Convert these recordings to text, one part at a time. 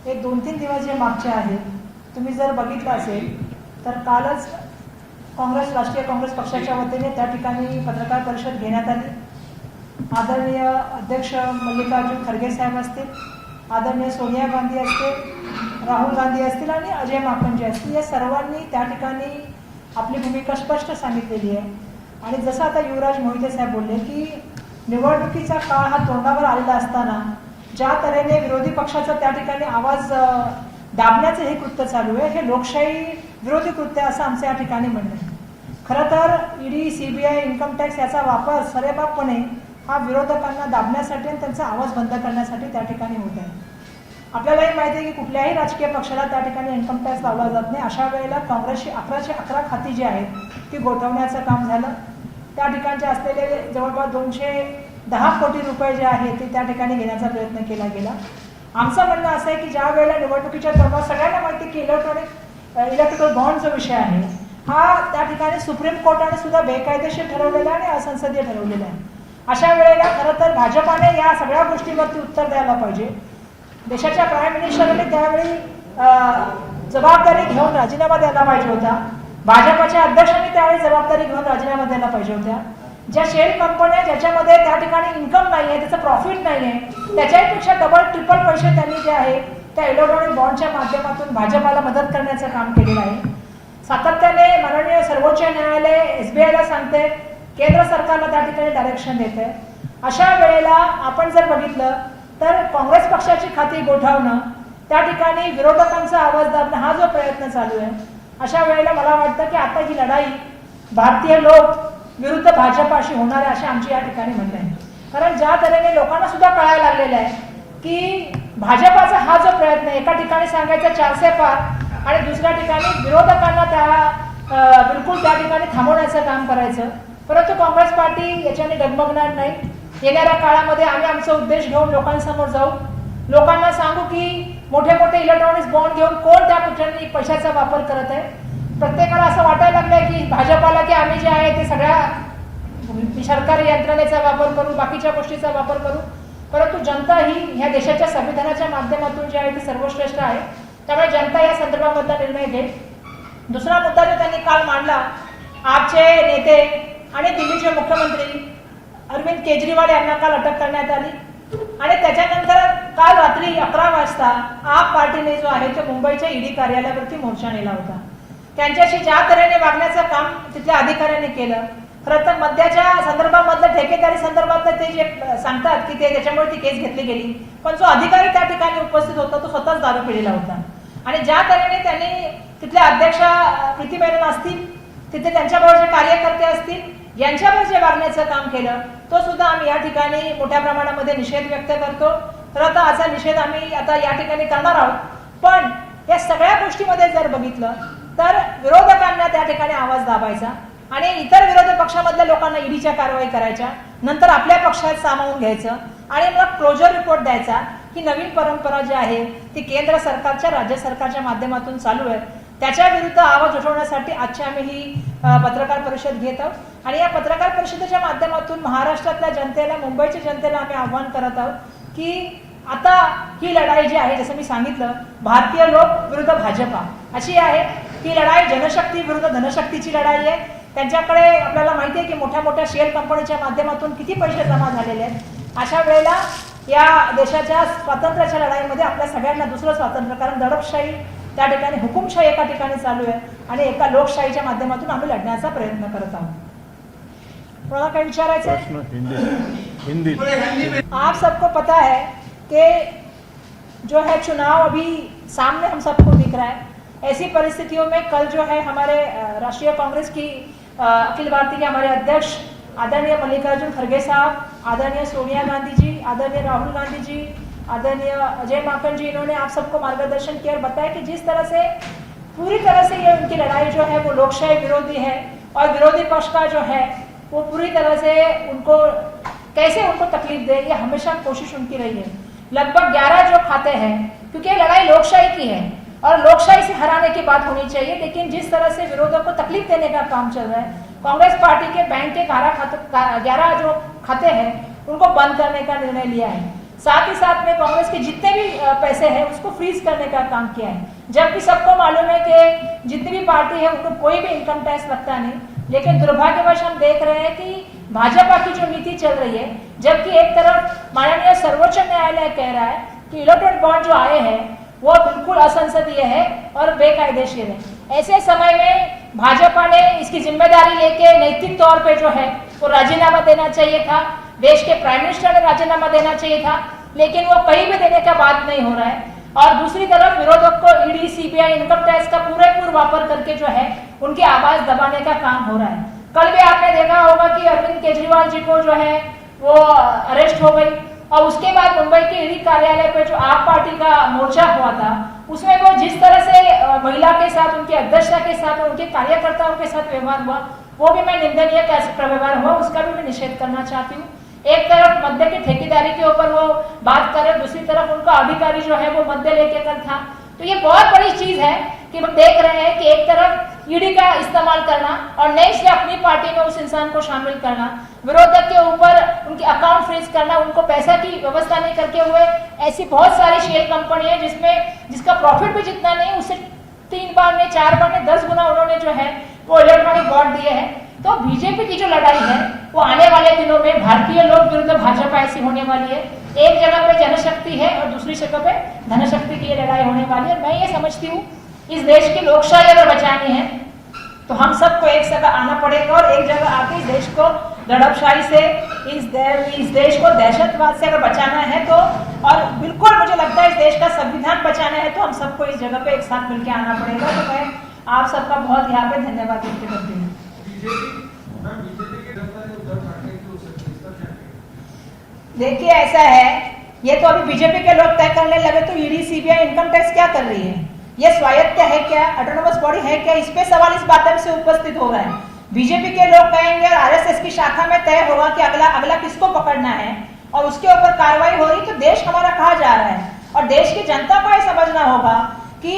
एक 2-3 दिवस जे मागचे आहेत, तुम्ही जर बघितलं असेल तर कालच राष्ट्रीय काँग्रेस पक्षाच्या वतीने त्या ठिकाणी पत्रकार परिषद घेण्यात आली. आदरणीय अध्यक्ष मल्लिकार्जुन खरगे साहेब असतील, आदरणीय सोनिया गांधी असतील, राहुल गांधी असतील आणि अजय माकन जे असतील, या सर्वांनी त्या ठिकाणी आपली भूमिका स्पष्ट सांगितलेली आहे. आणि जसं आता युवराज मोहिते साहेब बोलले की निवडणुकीचा काळ हा तोंडावर आलेला असताना ज्या तऱ्हेने विरोधी पक्षाचा त्या ठिकाणी आवाज दाबण्याचं हे कृत्य चालू आहे, हे लोकशाही विरोधी कृत्य असं आमचं या ठिकाणी म्हणणं आहे. खरं तर ईडी, सीबीआय, इन्कम टॅक्स याचा वापर सरेबापणे हा विरोधकांना दाबण्यासाठी आणि त्यांचा आवाज बंद करण्यासाठी त्या ठिकाणी होत आहे. आपल्यालाही माहिती आहे की कुठल्याही राजकीय पक्षाला त्या ठिकाणी इन्कम टॅक्स लावला जात नाही. अशा वेळेला काँग्रेसची 1111 खाती जी आहेत ती गोठवण्याचं काम झालं. त्या ठिकाणचे असलेले जवळपास 210 कोटी रुपये जे आहेत ते त्या ठिकाणी घेण्याचा प्रयत्न केला गेला. आमचं म्हणणं असं आहे की ज्या वेळेला निवडणुकीच्या तोंडावर सगळ्यांना माहिती की इलेक्ट्रिकल बॉन्डचा विषय आहे, हा त्या ठिकाणी सुप्रीम कोर्टाने सुद्धा बेकायदेशीर ठरवलेला आणि असंसदीय ठरवलेला आहे. अशा वेळेला खरं तर भाजपाने या सगळ्या गोष्टीवरती उत्तर द्यायला पाहिजे. देशाच्या प्राईम मिनिस्टरने त्यावेळी जबाबदारी घेऊन राजीनामा द्यायला पाहिजे होता. भाजपाच्या अध्यक्षांनी त्यावेळी जबाबदारी घेऊन राजीनामा द्यायला पाहिजे होत्या. ज्या शेल कंपन्या ज्याच्यामध्ये त्या ठिकाणी इन्कम नाही आहे, त्याचं प्रॉफिट नाही आहे, त्याच्यापेक्षा डबल ट्रिपल पैसे त्यांनी जे आहे त्या इलेक्ट्रॉनिक बॉन्डच्या माध्यमातून भाजपाला मदत करण्याचं काम केलेलं आहे. सातत्याने माननीय सर्वोच्च न्यायालय एसबीआयला सांगते, केंद्र सरकारला त्या ठिकाणी डायरेक्शन देते. अशा वेळेला आपण जर बघितलं तर काँग्रेस पक्षाची खाती गोठवणं, त्या ठिकाणी विरोधकांचा आवाज दाबणं हा जो प्रयत्न चालू आहे, अशा वेळेला मला वाटतं की आता ही लढाई भारतीय लोक विरुद्ध भाजपाशी होणार आहे अशी आमची या ठिकाणी म्हणणं आहे. कारण ज्या तऱ्हेने लोकांना सुद्धा कळायला लागलेलं आहे की भाजपाचा हा जो प्रयत्न एका ठिकाणी सांगायचा 400 पार आणि दुसऱ्या ठिकाणी विरोधकांना त्या बिलकुल त्या ठिकाणी थांबवण्याचं काम करायचं, परंतु काँग्रेस पार्टी याच्याने डगमगणार नाही. येणाऱ्या काळामध्ये आम्ही आमचा उद्देश घेऊन लोकांसमोर जाऊ, लोकांना सांगू की मोठे मोठे इलेक्ट्रॉनिक्स बॉन्ड घेऊन कोण त्या ठिकाणी पैशाचा वापर करत आहे. प्रत्येकाला असं वाटायला लागलंय की भाजपाला की आम्ही जे आहे ते सगळ्या सरकारी यंत्रणेचा वापर करू, बाकीच्या गोष्टीचा वापर करू, परंतु जनता ही ह्या देशाच्या संविधानाच्या माध्यमातून जे आहे ते सर्वश्रेष्ठ आहे. त्यामुळे जनता या संदर्भामधला निर्णय घेईल. दुसरा मुद्दा जो त्यांनी काल मांडला, आपचे नेते आणि दिल्लीचे मुख्यमंत्री अरविंद केजरीवाल यांना काल अटक करण्यात आली आणि त्याच्यानंतर काल रात्री 11 वाजता आप पार्टीने जो आहे तो मुंबईच्या ईडी कार्यालयावरती मोर्चा नेला होता. त्यांच्याशी ज्या तऱ्हेने वागण्याचं काम तिथल्या अधिकाऱ्यांनी केलं, खरं तर मद्याच्या संदर्भामधलं ठेकेदारी संदर्भातलं ते जे सांगतात की ते त्याच्यामुळे ती केस घेतली गेली, पण जो अधिकारी त्या ठिकाणी उपस्थित होता तो स्वतःच दारू पिलेला होता. आणि ज्या तऱ्हेने त्यांनी तिथल्या अध्यक्षा प्रीती मेनन असतील, तिथे त्यांच्याबरोबर जे कार्यकर्ते असतील, यांच्यावर जे वागण्याचं काम केलं तो सुद्धा आम्ही या ठिकाणी मोठ्या प्रमाणामध्ये निषेध व्यक्त करतो. तर आता असा निषेध आम्ही आता या ठिकाणी करणार आहोत. पण या सगळ्या गोष्टीमध्ये जर बघितलं तर विरोधकांना त्या ठिकाणी आवाज दाबायचा आणि इतर विरोधी पक्षामधल्या लोकांना ईडीच्या कारवाई करायच्या, नंतर आपल्या पक्षात सामावून घ्यायचं आणि मग क्लोजर रिपोर्ट द्यायचा. ही नवीन परंपरा जी आहे ती केंद्र सरकारच्या राज्य सरकारच्या माध्यमातून चालू आहे. त्याच्या विरुद्ध आवाज उठवण्यासाठी आजची आम्ही ही पत्रकार परिषद घेत आहोत आणि या पत्रकार परिषदेच्या माध्यमातून महाराष्ट्रातल्या जनतेला, मुंबईच्या जनतेला आम्ही आव्हान करत आहोत की आता ही लढाई जी आहे, जसं मी सांगितलं, भारतीय लोक विरुद्ध भाजपा अशी आहे. ही लढाई जनशक्ती विरुद्ध धनशक्तीची लढाई आहे. त्यांच्याकडे आपल्याला माहिती आहे की मोठ्या मोठ्या शेअर कंपनीच्या माध्यमातून किती पैसे जमा झालेले आहेत. अशा वेळेला या देशाच्या स्वातंत्र्याच्या लढाईमध्ये आपल्या सगळ्यांना दुसरं स्वातंत्र्य, कारण दडपशाही त्या ठिकाणी, हुकुमशाही एका ठिकाणी चालू आहे आणि एका लोकशाहीच्या माध्यमातून आम्ही लढण्याचा प्रयत्न करत आहोत. कोणाला काही विचारायचं है? हिंदी। आप सबको पता है कि जो है चुनाव अभी सामने हम सबको दिख रहा है। ऐसी परिस्थितियों में कल जो है हमारे राष्ट्रीय कांग्रेस की अखिल भारतीय के हमारे अध्यक्ष आदरणीय मल्लिकार्जुन खरगे साहब, आदरणीय सोनिया गांधी जी, आदरणीय राहुल गांधी जी, आदरणीय अजय माकन जी, इन्होंने आप सबको मार्गदर्शन किया और बताया कि जिस तरह से पूरी तरह से ये उनकी लड़ाई जो है वो लोकशाही विरोधी है और विरोधी पक्ष का जो है वो पूरी तरह से उनको कैसे उनको तकलीफ दे, ये हमेशा कोशिश उनकी रही है। लगभग 11 जो खाते हैं, क्योंकि ये लड़ाई लोकशाही की है और लोकशाही से हराने की बात होनी चाहिए, लेकिन जिस तरह से विरोधों को तकलीफ देने का काम चल रहा है, कांग्रेस पार्टी के बैंक के 11 जो खाते हैं उनको बंद करने का निर्णय लिया है। साथ ही साथ में कांग्रेस के जितने भी पैसे हैं उसको फ्रीज करने का काम किया है, जबकि सबको मालूम है कि जितनी भी पार्टी है उनको कोई भी इनकम टैक्स लगता नहीं। लेकिन दुर्भाग्यवश हम देख रहे हैं कि भाजपा की जो नीति चल रही है, जबकि एक तरफ माननीय सर्वोच्च न्यायालय कह रहा है कि इलेक्ट्रॉनिक बॉन्ड जो आए हैं वो बिल्कुल असंसदीय है और बेकायदेशीर है, ऐसे समय में भाजपा ने इसकी जिम्मेदारी लेके नैतिक तौर पे जो है वो राजीनामा देना चाहिए था। देश के प्राइम मिनिस्टर ने राजीनामा देना चाहिए था, लेकिन वो कहीं भी देने का बात नहीं हो रहा है। और दूसरी तरफ विरोधक को ईडी, सीबीआई, इनकम टैक्स का पूरेपूर वापर करके जो है उनकी आवाज दबाने का काम हो रहा है। कल भी आपने देखा होगा कि अरविंद केजरीवाल जी को जो है वो अरेस्ट हो गई, और उसके बाद मुंबई के ईडी कार्यालय पे जो आप पार्टी का मोर्चा हुआ था उसमें वो जिस तरह से महिला के साथ, उनकी अध्यक्षा के साथ और उनके कार्यकर्ताओं के साथ व्यवहार हुआ, वो भी मैं निंदनीय व्यवहार हुआ, उसका भी मैं निषेध करना चाहती हूँ। एक तरफ मद्य की ठेकेदारी के ऊपर वो बात करे, दूसरी तरफ उनका अधिकारी जो है वो मद्य लेके कर था। तो ये बहुत बड़ी चीज है कि हम देख रहे हैं कि एक तरफ ईडी का इस्तेमाल करना और नहीं से अपनी पार्टी में उस इंसान को शामिल करना, विरोधक के ऊपर उनके अकाउंट फ्रीज करना, उनको पैसा की व्यवस्था नहीं करके हुए ऐसी बहुत सारी शेयर कंपनी है जिसका प्रॉफिट भी जितना नहीं, उससे 3 बार ने 4 बार ने 10 गुना उन्होंने जो है वो इलेक्ट्रॉनिक बॉन्ड दिए हैं। तो बीजेपी की जो लड़ाई है वो आने वाले दिनों में भारतीय लोग विरुद्ध भाजपा ऐसी होने वाली है। एक जगह पे जनशक्ति है और दूसरी जगह पे धनशक्ति की ये लड़ाई होने वाली है। मैं ये समझती हूँ इस देश की लोकशाही अगर बचानी है तो हम सबको एक जगह आना पड़ेगा और एक जगह आके इस देश को दड़बशाही से, इस देश को दहशतवाद से अगर बचाना है तो, और बिल्कुल मुझे लगता है इस देश का संविधान बचाना है तो हम सबको इस जगह पे एक साथ मिलकर आना पड़ेगा। तो मैं आप सबका बहुत यहाँ पे धन्यवाद व्यक्त करती हूँ। देखिए ऐसा है, ये तो अभी बीजेपी के लोग तय करने लगे, तो ईडी, सीबीआई, इनकम टैक्स क्या कर रही है? ये स्वायत्त है क्या? ऑटोनोमस बॉडी है क्या? इस पे सवाल इस बात से उपस्थित हो रहा है। बीजेपी के लोग कहेंगे, आरएसएस की शाखा में तय होगा कि अगला किसको पकड़ना है और उसके ऊपर कार्रवाई हो रही, तो देश हमारा कहाँ जा रहा है? और देश की जनता को यह समझना होगा कि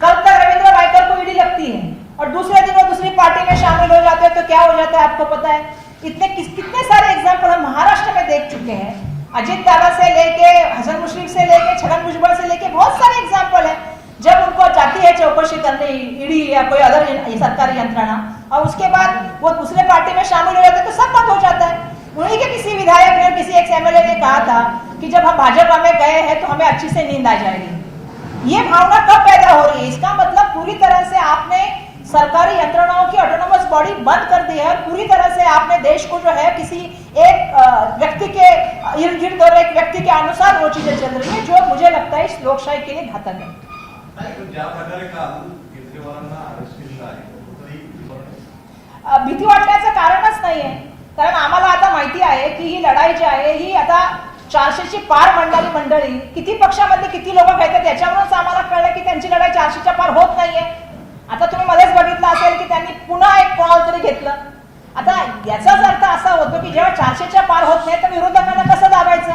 कल तक रविंद्र वाइकर को ईडी लगती है और दूसरे दिन वो दूसरी पार्टी में शामिल हो जाते हैं, तो क्या हो जाता है आपको पता है। कितने सारे एग्जाम्पल हम महाराष्ट्र में देख चुके हैं। अजित दादा से लेके, हसन मुश्रीफ से लेके, छगन भुजबल से लेके बहुत सारे एग्जाम्पल है। जब उनको जाती है चौकसी करने ईडी या कोई अदर सरकारी यंत्रणा और उसके बाद वो दूसरे पार्टी में शामिल हो जाते हैं तो सब बंद हो जाता है। उन्हीं के किसी विधायक ने, किसी एक एमएलए ने कहा था कि जब हम भाजपा में गए हैं तो हमें अच्छी से नींद आ जाएगी। ये भावना कब पैदा हो रही है? इसका मतलब पूरी तरह से आपने सरकारी यंत्रणाओं की ऑटोनोमस बॉडी बंद कर दी है और पूरी तरह से आपने देश को जो है किसी एक व्यक्ति के इर्द गिर्द और एक व्यक्ति के अनुसार वो चीजें चल रही है, जो मुझे लगता है इस लोकशाही के लिए घातक है। भीती वाटण्याचं कारणच नाहीये, कारण आम्हाला आता माहिती आहे की ही लढाई जी आहे ही आता 400ची पार मांडणारी मंडळी किती पक्षामध्ये किती लोक खेळतात याच्यावरूनच आम्हाला कळलं की त्यांची लढाई 400च्या पार होत नाहीये। आता तुम्ही मध्येच बघितलं असेल की त्यांनी पुन्हा एक कोणाला तरी घेतलं। आता याचाच अर्थ असा होतो की जेव्हा 400च्या पार होत नाही तर विरोधकांना कसं दाबायचं?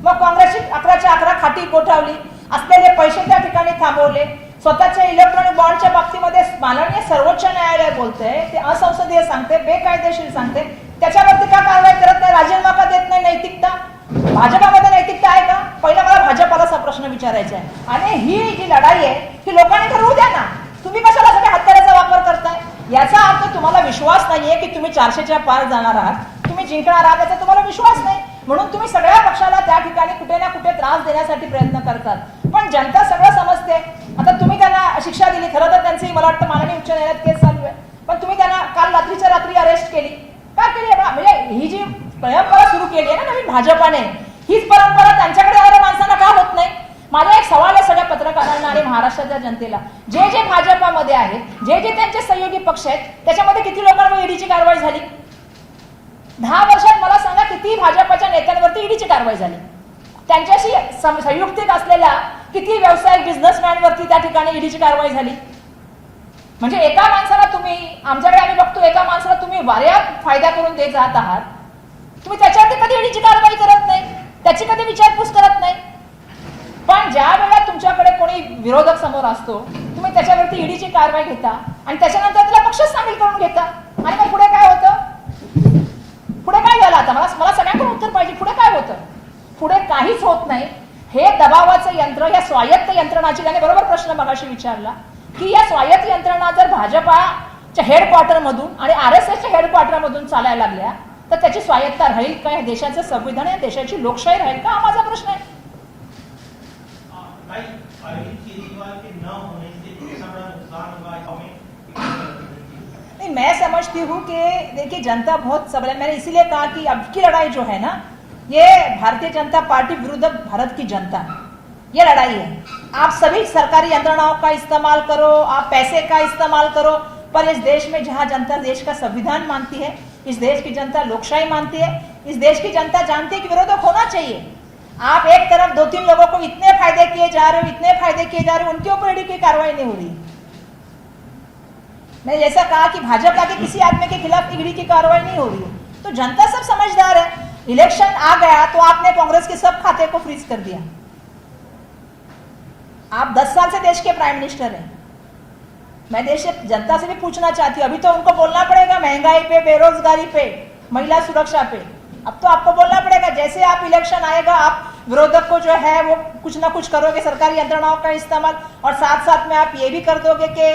मग काँग्रेसची 11च्या 11 खाटी गोठवली, असलेले पैसे त्या ठिकाणी थांबवले, स्वतःच्या इलेक्ट्रॉनिक बॉन्डच्या बाबतीमध्ये माननीय सर्वोच्च न्यायालय बोलतंय ते असंसदीय सांगते, बेकायदेशीर सांगते, त्याच्यावरती का कारवाई करत नाही? राजीनामा का देत नाही? नैतिकता भाजपामध्ये नैतिकता आहे का? पहिला मला भाजपाला असा प्रश्न विचारायचा आहे। आणि ही जी लढाई आहे ही लोकांनी ठरवू द्या ना, तुम्ही कशाला सगळ्या हत्याराचा वापर करताय? याचा अर्थ तुम्हाला विश्वास नाहीये की तुम्ही 400च्या पार जाणार आहात, तुम्ही जिंकणार आहात, याचा तुम्हाला विश्वास नाही, म्हणून तुम्ही सगळ्या पक्षाला त्या ठिकाणी कुठे ना कुठे त्रास देण्यासाठी प्रयत्न करतात। पण जनता सगळं समजते। आता तुम्ही त्यांना शिक्षा दिली, खरं तर त्यांची मला वाटतं माननीय उच्च न्यायालयात केस चालू आहे, पण तुम्ही त्यांना काल रात्रीच्या रात्री अरेस्ट केली का केली? म्हणजे ही जी परंपरा सुरू केली आहे ना नवीन भाजपाने, हीच परंपरा त्यांच्याकडे येणाऱ्या माणसांना का होत नाही? माझा एक सवाल आहे सगळ्या पत्रकारांना आणि महाराष्ट्राच्या जनतेला, जे जे भाजपामध्ये आहेत, जे जे त्यांचे सहयोगी पक्ष आहेत, त्याच्यामध्ये किती लोकांवर ईडीची कारवाई झाली? 10 वर्षात मला सांगा किती भाजपाच्या नेत्यांवरती ईडीची कारवाई झाली? त्यांच्याशी संयुक्तिक असलेल्या किती व्यावसायिक बिझनेसमॅनवरती त्या ठिकाणी ईडीची कारवाई झाली? म्हणजे एका माणसाला तुम्ही, आमच्याकडे आम्ही बघतो एका माणसाला तुम्ही वाऱ्यात फायदा करून देत जात आहात, तुम्ही त्याच्यावरती कधी ईडीची कारवाई करत नाही, त्याची कधी विचारपूस करत नाही। पण ज्या वेळेला तुमच्याकडे कोणी विरोधक समोर असतो तुम्ही त्याच्यावरती ईडीची कारवाई घेता आणि त्याच्यानंतर त्याला पक्ष सामील करून घेता, आणि मग पुढे काय होतं? पुढे काय झालं? आता मला सगळ्यांकडून उत्तर पाहिजे, पुढे काय होतं? पुढे काहीच होत नाही, हे दबावाचं यंत्र या स्वायत्त यंत्रणाची, त्याने बरोबर प्रश्न मगाशी विचारला की या स्वायत्त यंत्रणा जर भाजपाच्या हेडक्वार्टर मधून आणि RSSच्या हेडक्वार्टर मधून चालायला लागल्या तर त्याची स्वायत्ता राहील का? या देशाचं संविधान, या देशाची लोकशाही राहील का? हा माझा प्रश्न आहे. नहीं, मैं समझती हूँ कि देखिए जनता बहुत सबल है. मैंने इसीलिए कहा कि अब की लड़ाई जो है ना, ये भारतीय जनता पार्टी विरुद्ध भारत की जनता, ये लड़ाई है. आप सभी सरकारी यंत्रणाओं का इस्तेमाल करो, आप पैसे का इस्तेमाल करो, पर इस देश में जहां जनता देश का संविधान मानती है, इस देश की जनता लोकशाही मानती है, इस देश की जनता जानती है कि विरोधक होना चाहिए. आप एक तरफ 2-3 लोगों को इतने फायदे किए जा रहे हो, इतने फायदे किए जा रहे हो, उनके ऊपर ईडी की कार्रवाई नहीं हो रही. मैं जैसा कहा कि भाजपा के किसी आदमी के खिलाफ ईडी की कार्रवाई नहीं हो रही है, तो जनता सब समझदार है. इलेक्शन आ गया तो आपने कांग्रेस के सब खाते को फ्रीज कर दिया. आप 10 साल से देश के प्राइम मिनिस्टर हैं. मैं देश जनता से भी पूछना चाहती हूँ, अभी तो उनको बोलना पड़ेगा महंगाई पे, बेरोजगारी पे, महिला सुरक्षा पे. अब तो आपको बोलना पड़ेगा. जैसे आप इलेक्शन आएगा, आप विरोधक को जो है वो कुछ ना कुछ करोगे, सरकारी यंत्रणाओं का इस्तेमाल, और साथ साथ में आप ये भी कर दोगे कि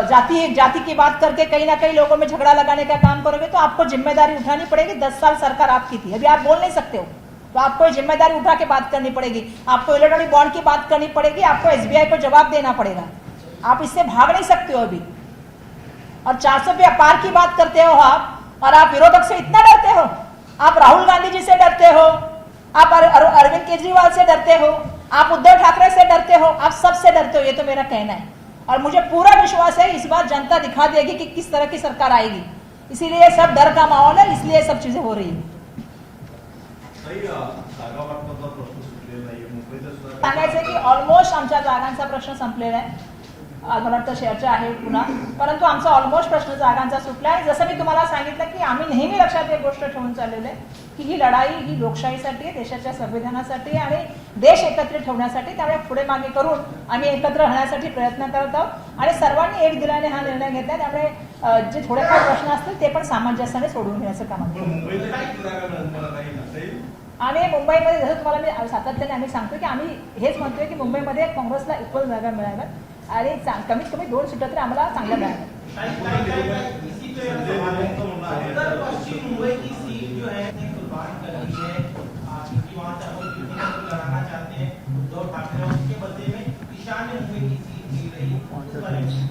जाति की बात करके कहीं ना कहीं लोगों में झगड़ा लगाने का काम करोगे, तो आपको जिम्मेदारी उठानी पड़ेगी. 10 साल सरकार आपकी थी, अभी आप बोल नहीं सकते हो, तो आपको जिम्मेदारी उठा के बात करनी पड़ेगी. आपको इलेक्ट्रॉनिक बॉन्ड की बात करनी पड़ेगी, आपको SBI को जवाब देना पड़ेगा. आप इससे भाग नहीं सकते हो अभी. और 400 पे पार की बात करते हो आप, और आप विरोधक से इतना डरते हो. आप राहुल गांधी जी से डरते हो, आप अरविंद केजरीवाल से डरते हो, आप उद्धव ठाकरे से डरते हो, आप सबसे डरते हो. ये तो मेरा कहना है, और मुझे पूरा विश्वास है इस बार जनता दिखा देगी कि किस तरह की सरकार आएगी. इसीलिए सब डर का माहौल है, इसलिए सब चीजें हो रही है. सांगायचं की ऑलमोस्ट आमच्या जागांचा प्रश्न संपलेला आहे. मला वाटतं चर्चा आहे पुन्हा, परंतु आमचा ऑलमोस्ट प्रश्न जागांचा सुटला आहे. जसं मी तुम्हाला सांगितलं की आम्ही नेहमी लक्षात एक गोष्ट ठेवून चाललेलं आहे की ही लढाई ही लोकशाहीसाठी आहे, देशाच्या संविधानासाठी आणि देश एकत्रित ठेवण्यासाठी. त्यामुळे पुढे मागे करून आम्ही एकत्र राहण्यासाठी प्रयत्न करत आहोत आणि सर्वांनी एक दिलाने हा निर्णय घेतला. त्यामुळे जे थोडेफार प्रश्न असतील ते पण सामंजस्याने सोडून घेण्याचं काम आहे. आणि मुंबईमध्ये जसं तुम्हाला मी सातत्याने आम्ही सांगतो की आम्ही हेच म्हणतोय की मुंबईमध्ये काँग्रेसला इक्वल जागा मिळाव्यात आणि कमीत कमी 2 सीटा तरी आम्हाला चांगल्या मिळाव्यात.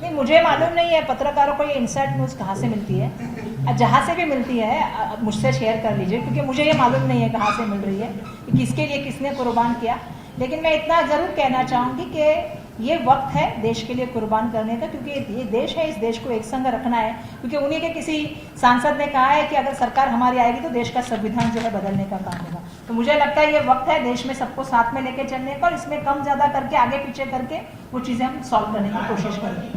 नहीं, मुझे मालूम नहीं है पत्रकारों को ये इनसाइड न्यूज कहाँ से मिलती है. जहाँ से भी मिलती है मुझसे शेयर कर लीजिए, क्योंकि मुझे ये मालूम नहीं है कहाँ से मिल रही है, कि किसके लिए किसने कुर्बान किया. लेकिन मैं इतना जरूर कहना चाहूंगी कि ये वक्त है देश के लिए कुर्बान करने का, क्योंकि ये देश है, इस देश को एक संग रखना है. क्योंकि उन्हीं के किसी सांसद ने कहा है कि अगर सरकार हमारी आएगी तो देश का संविधान जो है बदलने का काम होगा. तो मुझे लगता है ये वक्त है देश में सबको साथ में लेके चलने का, और इसमें कम ज्यादा करके आगे पीछे करके वो चीजें हम सॉल्व करने की कोशिश करेंगे.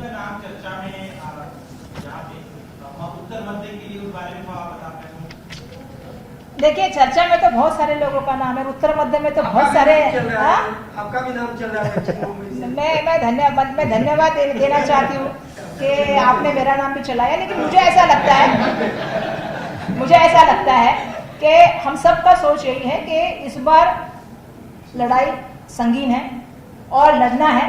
देखिए, चर्चा में तो बहुत सारे लोगों का नाम है, उत्तर मध्य में तो बहुत सारे. आपका भी नाम चल रहा है. मैं धन्यवाद देना चाहती हूँ कि आपने मेरा नाम भी चलाया. लेकिन मुझे ऐसा लगता है कि हम सबका सोच यही है कि इस बार लड़ाई संगीन है और लड़ना है,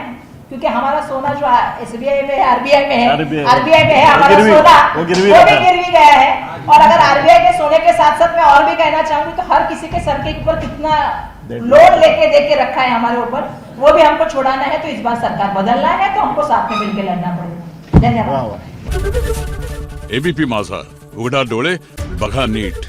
क्योंकि हमारा सोना जो SBI में है, RBI में है हमारा सोना, वो भी गिरवी गया है. और अगर RBI के सोने के साथ साथ मैं और भी कहना चाहूंगी तो हर किसी के सर के ऊपर कितना लोन लेके दे के रखा है हमारे ऊपर, वो भी हमको छुड़ाना है. तो इस बार सरकार बदलना है तो हमको साथ में मिलकर लड़ना पड़ेगा. धन्यवाद. ABP माझा, उघडा डोळे बघा नीट.